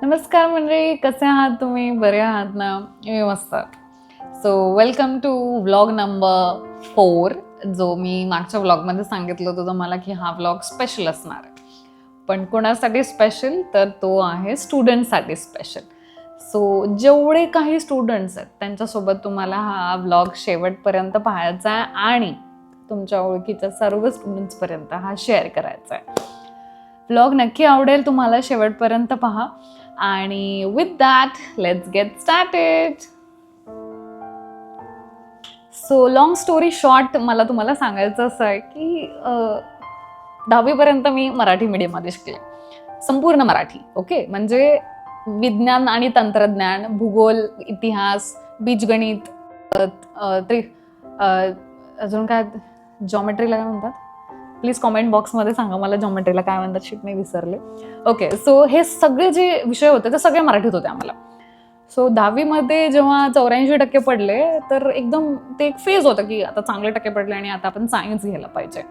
नमस्कार मंडळी, कसे आहात तुम्ही? बरे आहात ना? मी मस्त. So welcome to vlog number 4. जो मी मागच्या व्लॉगमध्ये सांगितलं होतं तुम्हाला की हा व्लॉग स्पेशल असणार आहे. पण कोणासाठी स्पेशल? तर तो आहे स्टुडंटसाठी स्पेशल. सो जेवढे काही स्टुडंट्स आहेत त्यांच्यासोबत तुम्हाला हा व्लॉग शेवटपर्यंत पाहायचा आहे आणि तुमच्या ओळखीच्या सर्व स्टुडंट्सपर्यंत हा शेअर करायचा आहे. व्लॉग नक्की आवडेल तुम्हाला, शेवटपर्यंत पहा. आणि with that let's get started. So long story short, मला तुम्हाला सांगायचं असं आहे की 10वी मी मराठी मीडियममध्ये शिकले, संपूर्ण मराठी. ओके, म्हणजे विज्ञान आणि तंत्रज्ञान, भूगोल, इतिहास, बीजगणित, अजून काय, जॉमेट्रीला काय म्हणतात? प्लीज कॉमेंट बॉक्समध्ये सांगा मला जॉमेट्रीला काय म्हणतात, शिट मी विसरले. ओके, सो हे सगळे जे विषय होते ते सगळे मराठीत होते आम्हाला. सो 10वी जेव्हा 84% पडले तर एकदम ते एक फेज होतं की आता चांगले टक्के पडले आणि आता आपण सायन्स घ्यायला पाहिजे.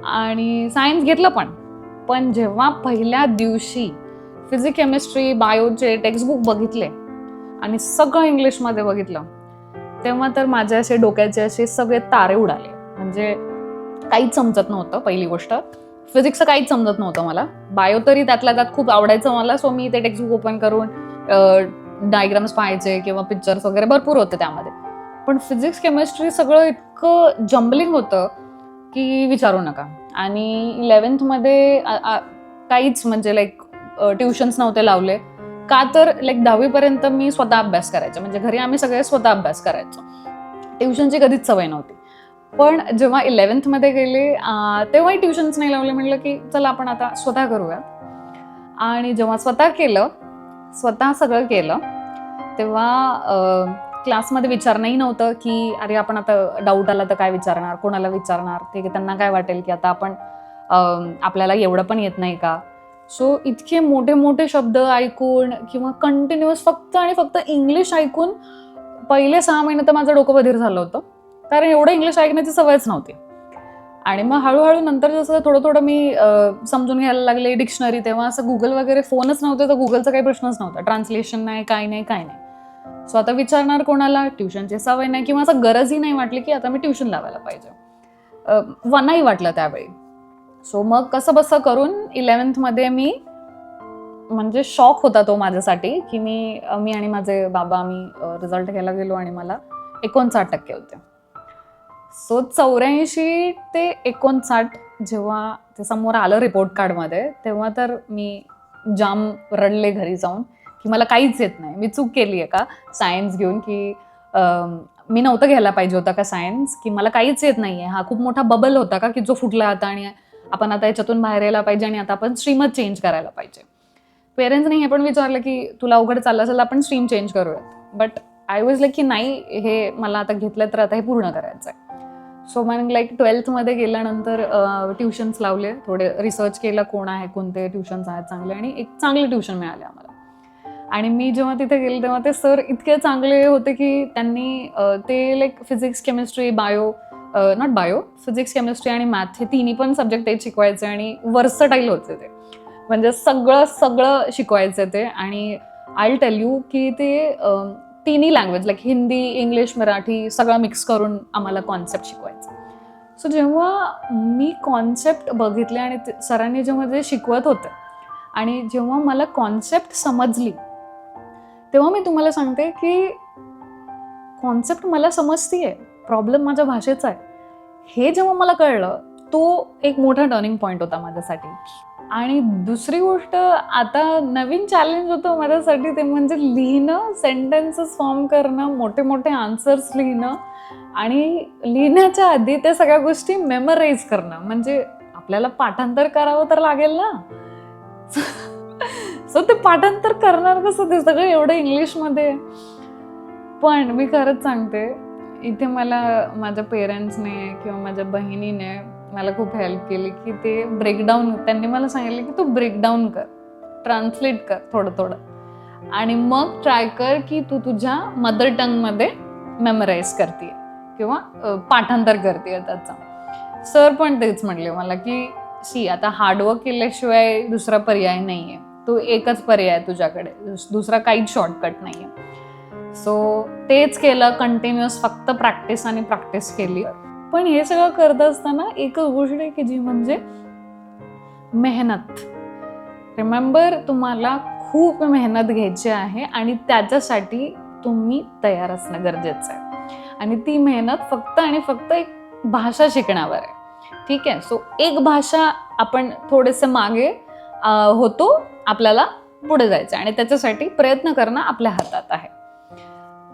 आणि सायन्स घेतलं पण जेव्हा पहिल्या दिवशी फिजिक्स, केमिस्ट्री, बायोचे टेक्स्टबुक बघितले आणि सगळं इंग्लिशमध्ये बघितलं, तेव्हा तर माझ्या असे डोक्याचे असे सगळे तारे उडाले. म्हणजे काहीच समजत नव्हतं. पहिली गोष्ट, फिजिक्सचं काहीच समजत नव्हतं मला. बायो तरी त्यातल्या त्यात खूप आवडायचं मला. सो मी ते टेक्स्टबुक ओपन करून डायग्राम्स पाहायचे किंवा पिक्चर्स वगैरे भरपूर होते त्यामध्ये. पण फिजिक्स, केमिस्ट्री सगळं इतकं जम्बलिंग होतं की विचारू नका. आणि 11th काहीच म्हणजे लाईक ट्युशन्स नव्हते लावले. का तर लाईक 10वी मी स्वतः अभ्यास करायचे. म्हणजे घरी आम्ही सगळे स्वतः अभ्यास करायचो. ट्युशनची कधीच सवय नव्हती. पण जेव्हा 11th गेले तेव्हाही ट्युशन्स नाही लावले. म्हटलं की चला आपण आता स्वतः करूया. आणि जेव्हा स्वतः सगळं केलं तेव्हा क्लासमध्ये विचारणंही नव्हतं की अरे आपण आता डाऊट आला तर काय विचारणार, कोणाला विचारणार, ते त्यांना काय वाटेल की आता आपण आपल्याला एवढं पण येत नाही का. सो इतके मोठे मोठे शब्द ऐकून किंवा कंटिन्युअस फक्त आणि फक्त इंग्लिश ऐकून पहिले 6 महिने तर माझं डोकं बधीर झालं होतं, कारण एवढं इंग्लिश ऐकण्याची सवयच नव्हती. आणि मग हळूहळू नंतर जसं थोडं मी समजून घ्यायला लागले डिक्शनरी, तेव्हा असं गुगल वगैरे फोनच नव्हते तर गुगलचा काही प्रश्नच नव्हता. ट्रान्सलेशन नाही, काय नाही. सो आता विचारणार कोणाला, ट्युशनची सवय नाही किंवा असं गरजही नाही वाटली की आता मी ट्युशन लावायला पाहिजे. नाही वाटलं त्यावेळी. सो मग कसं बसं करून 11th मी, म्हणजे शॉक होता तो माझ्यासाठी की मी आणि माझे बाबा आम्ही रिझल्ट घ्यायला गेलो आणि मला 59% होते. सो 84 ते 59 जेव्हा ते समोर आलं रिपोर्ट कार्डमध्ये, तेव्हा तर मी जाम रडले घरी जाऊन की मला काहीच येत नाही, मी चूक केली आहे का सायन्स घेऊन, की मी नव्हतं घ्यायला पाहिजे होता का सायन्स, की मला काहीच येत नाहीये, हा खूप मोठा बबल होता का की जो फुटला आता आणि आपण आता याच्यातून बाहेर यायला पाहिजे आणि आता आपण स्ट्रीमच चेंज करायला पाहिजे. पेरेंट्सनी हे पण विचारलं की तुला अवघड चाललं असेल आपण स्ट्रीम चेंज करूयात. बट आय वॉज लाईक की नाही, हे मला आता घेतलं तर आता हे पूर्ण करायचं आहे. सो मग लाईक 12th गेल्यानंतर ट्युशन्स लावले, थोडे रिसर्च केलं कोण आहे, कोणते ट्युशन्स आहेत चांगले, आणि एक चांगले ट्युशन मिळाले आम्हाला. आणि मी जेव्हा तिथे गेले तेव्हा ते सर इतके चांगले होते की त्यांनी ते like physics, chemistry, physics, chemistry आणि मॅथ हे तिन्ही पण सब्जेक्ट ते शिकवायचे आणि वर्सटाईल होते ते. म्हणजे सगळं शिकवायचे ते. आणि आय टेल यू की ते तिन्ही language like Hindi, English, Marathi सगळं मिक्स करून आम्हाला कॉन्सेप्ट शिकवायचं. सो जेव्हा मी कॉन्सेप्ट बघितले आणि सरांनी जेव्हा ते शिकवत होते आणि जेव्हा मला कॉन्सेप्ट समजली, तेव्हा मी तुम्हाला सांगते की कॉन्सेप्ट मला समजतीये, प्रॉब्लेम माझ्या भाषेचा आहे, हे जेव्हा मला कळलं तो एक मोठा टर्निंग पॉईंट होता माझ्यासाठी. आणि दुसरी गोष्ट, आता नवीन चॅलेंज होतं माझ्यासाठी, ते म्हणजे लिहिणं, सेंटेन्सेस फॉर्म करणं, मोठे मोठे आन्सर्स लिहिणं आणि लिहिण्याच्या आधी त्या सगळ्या गोष्टी मेमराईज करणं. म्हणजे आपल्याला पाठांतर करावं तर लागेल ना. सो ते पाठांतर करणार कसं, ते सगळं एवढं इंग्लिशमध्ये. पण मी खरंच सांगते, इथे मला माझ्या पेरेंट्सने किंवा माझ्या बहिणीने मला खूप हेल्प केली की ते ब्रेकडाऊन, त्यांनी मला सांगितलं की तू ब्रेकडाऊन कर, ट्रान्सलेट कर थोडं आणि मग ट्राय कर की तू तुझ्या मदर टंगमध्ये मेमराईज करते किंवा पाठांतर करते त्याचा. सर पण तेच म्हटले मला की आता हार्डवर्क केल्याशिवाय दुसरा पर्याय नाहीये. तो एकच पर्याय आहे तुझ्याकडे, दुसरा काहीच शॉर्टकट नाही आहे. सो तेच केलं कंटिन्युअस, फक्त प्रॅक्टिस आणि प्रॅक्टिस केली. पण हे सगळं करत असताना एकच गोष्ट आहे की जी म्हणजे मेहनत. रिमेंबर, तुम्हाला खूप मेहनत घ्यायची आहे आणि त्याच्यासाठी तुम्ही तयार असणं गरजेचं आहे. आणि ती मेहनत फक्त आणि फक्त एक भाषा शिकण्यावर आहे. ठीक आहे. सो एक भाषा आपण थोडेसे मागे होतो, आपल्याला पुढे जायचं आणि त्याच्यासाठी प्रयत्न करणं आपल्या हातात आहे.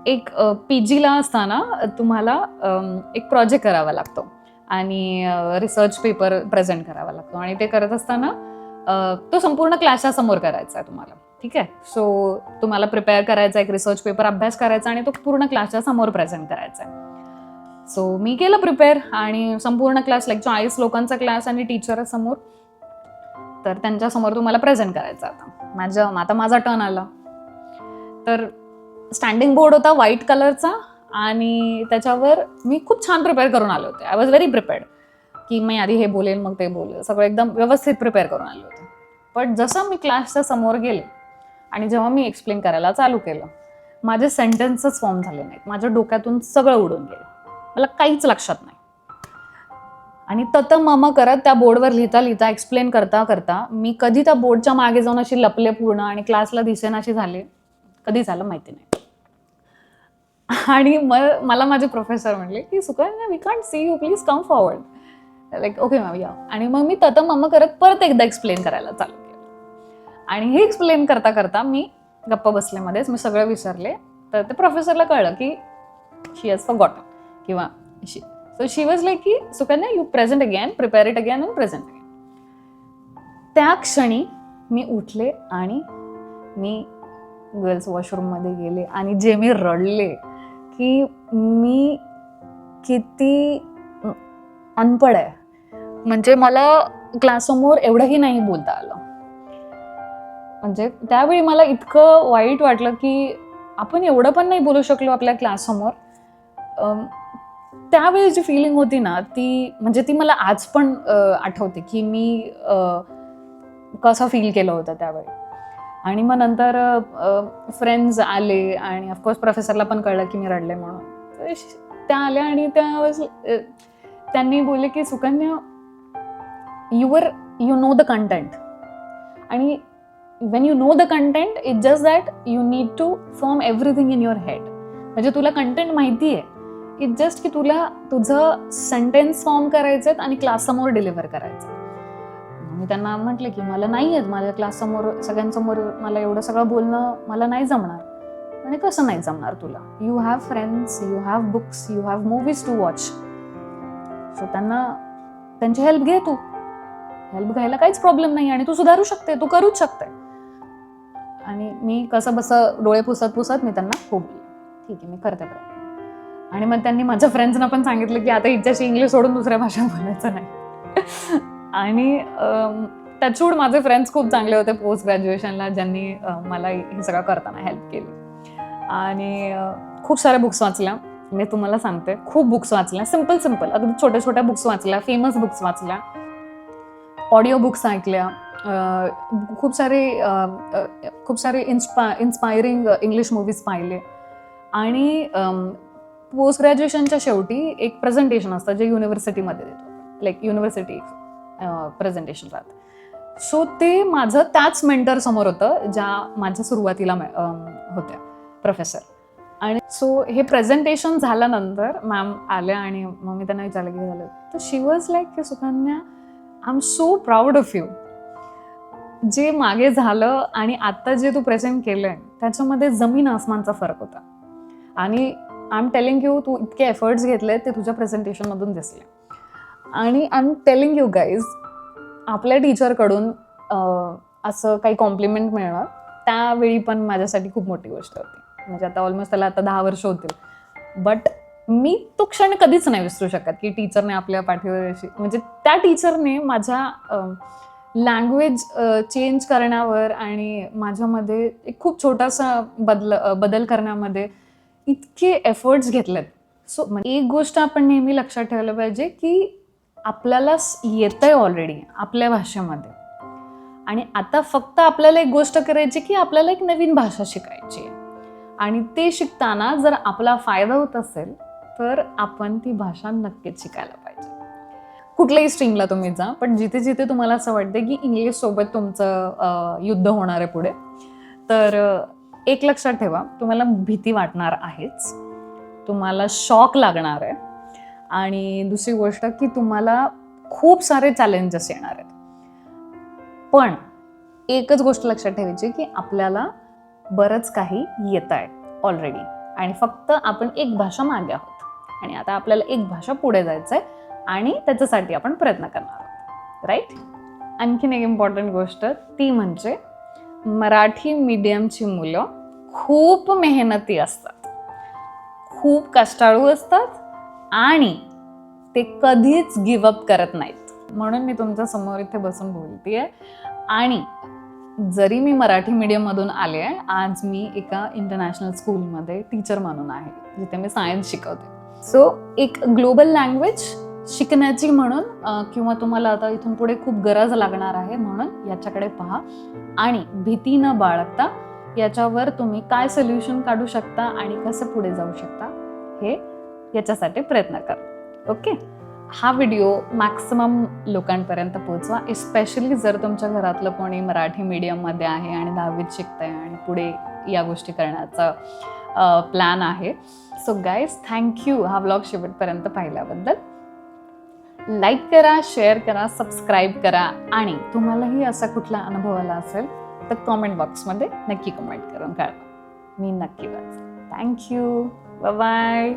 एक PGला असताना तुम्हाला एक प्रोजेक्ट करावा लागतो आणि रिसर्च पेपर प्रेझेंट करावा लागतो आणि ते करत असताना तो संपूर्ण क्लासच्या समोर करायचा आहे तुम्हाला. ठीक आहे. सो तुम्हाला प्रिपेअर करायचा, एक रिसर्च पेपर अभ्यास करायचा आणि तो पूर्ण क्लासच्या समोर प्रेझेंट करायचा आहे. सो मी केलं प्रिपेअर आणि संपूर्ण क्लास, लाईक 40 लोकांचा क्लास आणि टीचर समोर, तर त्यांच्यासमोर तुम्हाला प्रेझेंट करायचं. आता माझा टर्न आला. तर स्टँडिंग बोर्ड होता व्हाईट कलरचा आणि त्याच्यावर मी खूप छान प्रिपेअर करून आले होते. आय वॉज व्हेरी प्रिपेअर्ड की मी आधी हे बोलेन मग ते बोलेल, सगळं एकदम व्यवस्थित प्रिपेअर करून आले होते. पण जसं मी क्लासच्या समोर गेले आणि जेव्हा मी एक्सप्लेन करायला चालू केलं, माझे सेंटेन्सेस फॉर्म झाले नाहीत. माझ्या डोक्यातून सगळं उडून गेलं, मला काहीच लक्षात नाही. आणि मम करत त्या बोर्डवर लिहिता लिहिता, एक्सप्लेन करता करता मी कधी त्या बोर्डच्या मागे जाऊन अशी लपले पूर्ण आणि क्लासला दिसेनाशी झाले, कधी झालं माहिती नाही. आणि मला माझे प्रोफेसर म्हणले की Sukanya, we can't see you, please come forward. Like okay ma'am या. आणि मग मी मम करत परत एकदा एक्सप्लेन करायला चालू केलं आणि हे एक्सप्लेन करता करता मी गप्पा बसल्यामध्येच मी सगळं विसरले. तर ते प्रोफेसरला कळलं की शी हॅज फॉरगॉटन किंवा सो शी वॉज लाईक की Sukanya, you present again, prepare it again and present again. त्या क्षणी मी उठले आणि मी गर्ल्स वॉशरूममध्ये गेले आणि जे मी रडले की मी किती अनपढ आहे. म्हणजे मला क्लाससमोर एवढंही नाही बोलता आलं. म्हणजे त्यावेळी मला इतकं वाईट वाटलं की आपण एवढं पण नाही बोलू शकलो आपल्या क्लाससमोर. त्यावेळी जी फिलिंग होती ना, ती मला आज पण आठवते की मी कसं फील केलं होतं त्यावेळी. आणि मग नंतर फ्रेंड्स आले आणि ऑफकोर्स प्रोफेसरला पण कळलं की मी रडले म्हणून. त्या आल्या आणि त्यांनी बोलले की Sukanya, you know the content, आणि when you know the content, it's just that you need to form everything in your head. म्हणजे तुला कंटेंट माहिती आहे, इट्स जस्ट की तुला तुझं सेंटेन्स फॉर्म करायचं आणि क्लाससमोर डिलिव्हर करायचं. मी त्यांना म्हटलं की मला नाही येत, माझ्या क्लाससमोर सगळ्यांसमोर मला एवढं सगळं बोलणं मला नाही जमणार. आणि कसं नाही जमणार तुला? You have friends, you have books, you have movies to watch. So त्यांची हेल्प घे तू. हेल्प घ्यायला काहीच प्रॉब्लेम नाही आणि तू सुधारू शकते, तू करूच शकते. आणि मी कसं बसं डोळे पुसत मी त्यांना खूप ठीक आहे, मी करते प्रयत्न. आणि मग त्यांनी माझ्या फ्रेंड्सना पण सांगितलं की आता हिच्याशी इंग्लिश सोडून दुसऱ्या भाषा बोलायचं नाही. आणि टचवूड माझे फ्रेंड्स खूप चांगले होते पोस्ट ग्रॅज्युएशनला, ज्यांनी मला हे सगळं करताना हेल्प केली. आणि खूप साऱ्या बुक्स वाचल्या. मी तुम्हाला सांगते, खूप बुक्स वाचल्या. सिम्पल अगदी छोट्या छोट्या बुक्स वाचल्या, फेमस बुक्स वाचल्या, ऑडिओ बुक्स ऐकल्या, खूप सारे इन्स्पायरिंग इंग्लिश मूवीज पाहिले. आणि पोस्ट ग्रॅज्युएशनच्या शेवटी एक प्रेझेंटेशन असतं जे युनिव्हर्सिटीमध्ये देतो, लाईक युनिव्हर्सिटी प्रेझेंटेशन राहतं. सो ते माझं त्याच मेंटर समोर होतं ज्या माझ्या सुरुवातीला होत्या, प्रोफेसर. आणि सो हे प्रेझेंटेशन झाल्यानंतर मॅम आल्या आणि मग मी त्यांना विचारलं की झालं. तर शी वॉज लाईक की Sukanya, I am so proud of you. जे मागे झालं आणि आता जे तू प्रेझेंट केलंय त्याच्यामध्ये जमीन आसमानचा फरक होता. आणि आय एम टेलिंग यू, तू इतके एफर्ट्स घेतले ते तुझ्या प्रेझेंटेशनमधून दिसले. आणि I am telling you guys, आपल्या टीचरकडून असं काही कॉम्प्लिमेंट मिळणं त्यावेळी पण माझ्यासाठी खूप मोठी गोष्ट होती. म्हणजे आता ऑलमोस्ट त्याला आता 10 वर्ष होतील. बट मी तो क्षण कधीच नाही विसरू शकत की टीचरने आपल्या पाठीवर म्हणजे त्या टीचरने माझ्या लँग्वेज चेंज करण्यावर आणि माझ्यामध्ये एक खूप छोटासा बदल करण्यामध्ये इतके एफर्ट्स घेतलेत. सो एक गोष्ट आपण नेहमी लक्षात ठेवलं पाहिजे की आपल्याला येतंय ऑलरेडी आपल्या भाषेमध्ये, आणि आता फक्त आपल्याला एक गोष्ट करायची की आपल्याला एक नवीन भाषा शिकायची आहे. आणि ते शिकताना जर आपला फायदा होत असेल तर आपण ती भाषा नक्कीच शिकायला पाहिजे. कुठल्याही स्ट्रीमला तुम्ही जा, पण जिथे जिथे तुम्हाला असं वाटतं की इंग्लिश सोबत तुमचं युद्ध होणार आहे पुढे, तर एक लक्षात ठेवा, तुम्हाला भीती वाटणार आहेच, तुम्हाला शॉक लागणार आहे, आणि दुसरी गोष्ट की तुम्हाला खूप सारे चॅलेंजेस येणार आहेत. पण एकच गोष्ट लक्षात ठेवायची की आपल्याला बरंच काही येत आहे ऑलरेडी, आणि फक्त आपण एक भाषा मागे आहोत, आणि आता आपल्याला एक भाषा पुढे जायचं आहे आणि त्याच्यासाठी आपण प्रयत्न करणार आहोत, राईट. आणखीन एक इम्पॉर्टंट गोष्ट ती म्हणजे मराठी मीडियमची मुलं खूप मेहनती असतात, खूप कष्टाळू असतात, आणि ते कधीच गिव्हअप करत नाहीत. म्हणून मी तुमच्या समोर इथे बसून बोलतेय. आणि जरी मी मराठी मीडियममधून आले आहे, आज मी एका इंटरनॅशनल स्कूलमध्ये टीचर म्हणून आहे, जिथे मी सायन्स शिकवते. सो एक ग्लोबल लँग्वेज शिकण्याची म्हणून, किंवा तुम्हाला आता इथून पुढे खूप गरज लागणार आहे म्हणून याच्याकडे पहा, आणि भीती न बाळगता याच्यावर तुम्ही काय सोल्युशन काढू शकता आणि कसं पुढे जाऊ शकता हे याच्यासाठी प्रयत्न करा. ओके, हा व्हिडिओ मॅक्सिमम लोकांपर्यंत पोहोचवा, एस्पेशली जर तुमच्या घरातलं कोणी मराठी मीडियममध्ये आहे आणि 10वीत शिकतंय आणि पुढे या गोष्टी करण्याचा प्लॅन आहे. सो गाईज, थँक्यू हा व्लॉग शेवटपर्यंत पाहिल्याबद्दल. लाईक करा, शेअर करा, सबस्क्राईब करा, आणि तुम्हालाही असा कुठला अनुभव आला असेल तर कॉमेंट बॉक्समध्ये नक्की कमेंट करून कळवा, मी नक्की वाचेन. Thank you, bye bye.